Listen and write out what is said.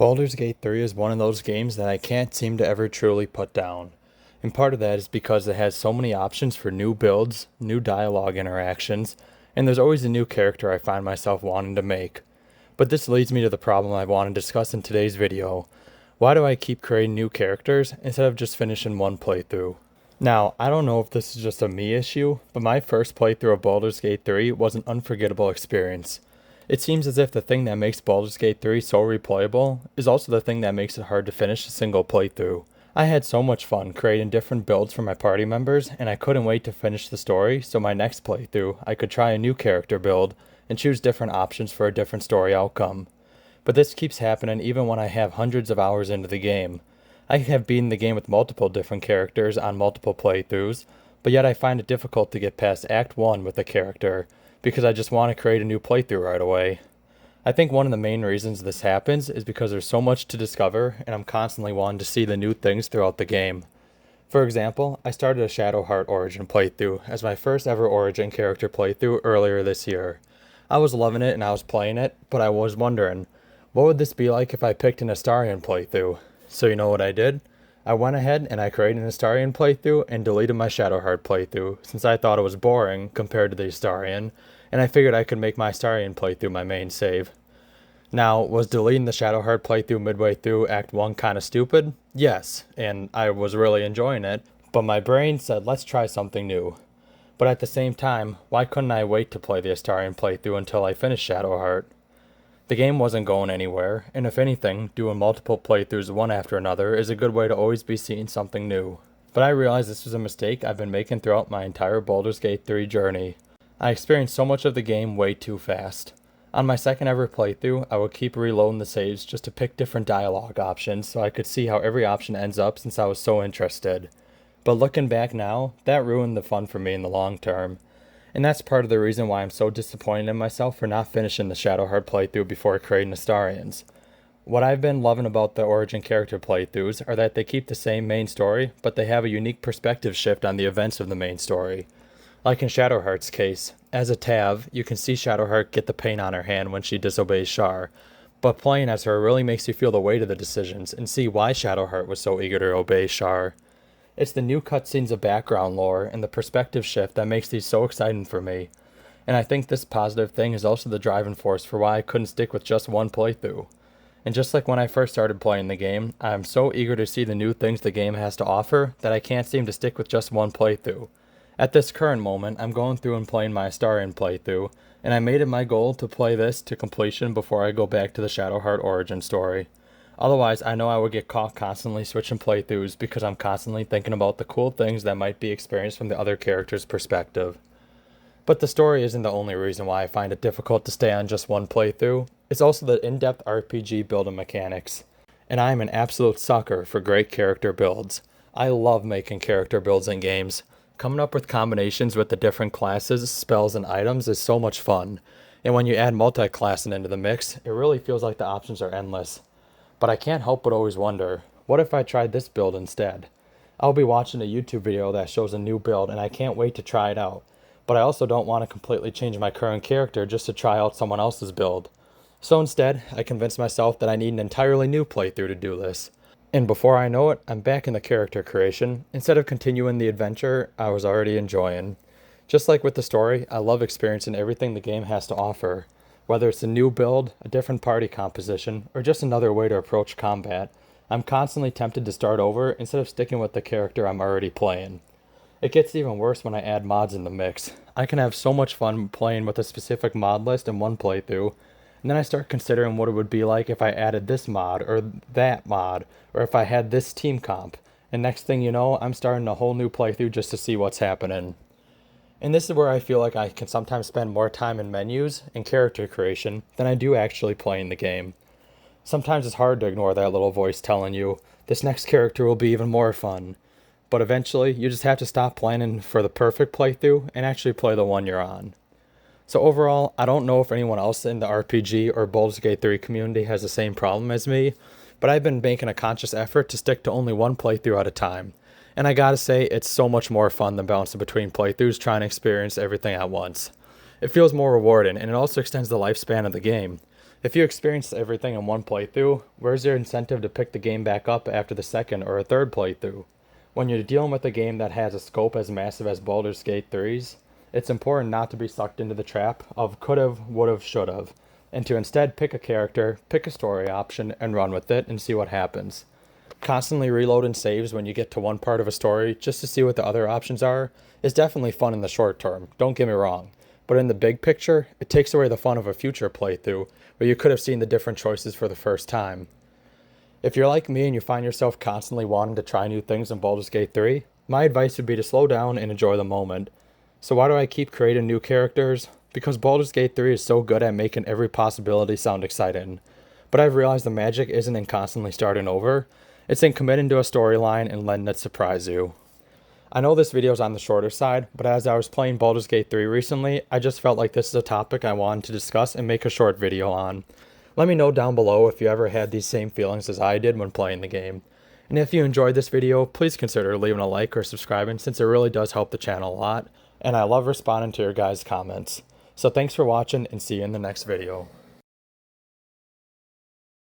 Baldur's Gate 3 is one of those games that I can't seem to ever truly put down. And part of that is because it has so many options for new builds, new dialogue interactions, and there's always a new character I find myself wanting to make. But this leads me to the problem I want to discuss in today's video. Why do I keep creating new characters instead of just finishing one playthrough? Now, I don't know if this is just a me issue, but my first playthrough of Baldur's Gate 3 was an unforgettable experience. It seems as if the thing that makes Baldur's Gate 3 so replayable is also the thing that makes it hard to finish a single playthrough. I had so much fun creating different builds for my party members, and I couldn't wait to finish the story, so my next playthrough I could try a new character build and choose different options for a different story outcome. But this keeps happening even when I have hundreds of hours into the game. I have beaten the game with multiple different characters on multiple playthroughs, but yet I find it difficult to get past Act 1 with a character, because I just want to create a new playthrough right away. I think one of the main reasons this happens is because there's so much to discover and I'm constantly wanting to see the new things throughout the game. For example, I started a Shadowheart Origin playthrough as my first ever Origin character playthrough earlier this year. I was loving it and I was playing it, but I was wondering, what would this be like if I picked an Astarion playthrough? So you know what I did? I went ahead and I created an Astarion playthrough and deleted my Shadowheart playthrough since I thought it was boring compared to the Astarion, and I figured I could make my Astarion playthrough my main save. Now, was deleting the Shadowheart playthrough midway through Act 1 kinda stupid? Yes, and I was really enjoying it, but my brain said let's try something new. But at the same time, why couldn't I wait to play the Astarion playthrough until I finished Shadowheart? The game wasn't going anywhere, and if anything, doing multiple playthroughs one after another is a good way to always be seeing something new. But I realized this was a mistake I've been making throughout my entire Baldur's Gate 3 journey. I experienced so much of the game way too fast. On my second ever playthrough, I would keep reloading the saves just to pick different dialogue options so I could see how every option ends up since I was so interested. But looking back now, that ruined the fun for me in the long term. And that's part of the reason why I'm so disappointed in myself for not finishing the Shadowheart playthrough before creating Astarions. What I've been loving about the Origin character playthroughs are that they keep the same main story, but they have a unique perspective shift on the events of the main story. Like in Shadowheart's case, as a Tav, you can see Shadowheart get the pain on her hand when she disobeys Shar, but playing as her really makes you feel the weight of the decisions and see why Shadowheart was so eager to obey Shar. It's the new cutscenes of background lore and the perspective shift that makes these so exciting for me, and I think this positive thing is also the driving force for why I couldn't stick with just one playthrough. And just like when I first started playing the game, I am so eager to see the new things the game has to offer that I can't seem to stick with just one playthrough. At this current moment, I'm going through and playing my Astarion playthrough, and I made it my goal to play this to completion before I go back to the Shadowheart Origin story. Otherwise, I know I would get caught constantly switching playthroughs because I'm constantly thinking about the cool things that might be experienced from the other character's perspective. But the story isn't the only reason why I find it difficult to stay on just one playthrough. It's also the in-depth RPG building mechanics. And I am an absolute sucker for great character builds. I love making character builds in games. Coming up with combinations with the different classes, spells, and items is so much fun. And when you add multi-classing into the mix, it really feels like the options are endless. But I can't help but always wonder, what if I tried this build instead? I'll be watching a YouTube video that shows a new build and I can't wait to try it out. But I also don't want to completely change my current character just to try out someone else's build. So instead, I convinced myself that I need an entirely new playthrough to do this. And before I know it, I'm back in the character creation, instead of continuing the adventure I was already enjoying. Just like with the story, I love experiencing everything the game has to offer. Whether it's a new build, a different party composition, or just another way to approach combat, I'm constantly tempted to start over instead of sticking with the character I'm already playing. It gets even worse when I add mods in the mix. I can have so much fun playing with a specific mod list in one playthrough, and then I start considering what it would be like if I added this mod, or that mod, or if I had this team comp, and next thing you know, I'm starting a whole new playthrough just to see what's happening. And this is where I feel like I can sometimes spend more time in menus and character creation than I do actually playing the game. Sometimes it's hard to ignore that little voice telling you, this next character will be even more fun. But eventually, you just have to stop planning for the perfect playthrough and actually play the one you're on. So overall, I don't know if anyone else in the RPG or Baldur's Gate 3 community has the same problem as me, but I've been making a conscious effort to stick to only one playthrough at a time. And I gotta say, it's so much more fun than bouncing between playthroughs trying to experience everything at once. It feels more rewarding, and it also extends the lifespan of the game. If you experienced everything in one playthrough, where's your incentive to pick the game back up after the second or a third playthrough? When you're dealing with a game that has a scope as massive as Baldur's Gate 3's, it's important not to be sucked into the trap of could've, would've, should've, and to instead pick a character, pick a story option, and run with it and see what happens. Constantly reloading saves when you get to one part of a story just to see what the other options are is definitely fun in the short term, don't get me wrong. But in the big picture, it takes away the fun of a future playthrough where you could have seen the different choices for the first time. If you're like me and you find yourself constantly wanting to try new things in Baldur's Gate 3, my advice would be to slow down and enjoy the moment. So why do I keep creating new characters? Because Baldur's Gate 3 is so good at making every possibility sound exciting. But I've realized the magic isn't in constantly starting over, it's in committing to a storyline and letting it surprise you. I know this video is on the shorter side, but as I was playing Baldur's Gate 3 recently, I just felt like this is a topic I wanted to discuss and make a short video on. Let me know down below if you ever had these same feelings as I did when playing the game. And if you enjoyed this video, please consider leaving a like or subscribing since it really does help the channel a lot, and I love responding to your guys' comments. So thanks for watching and see you in the next video.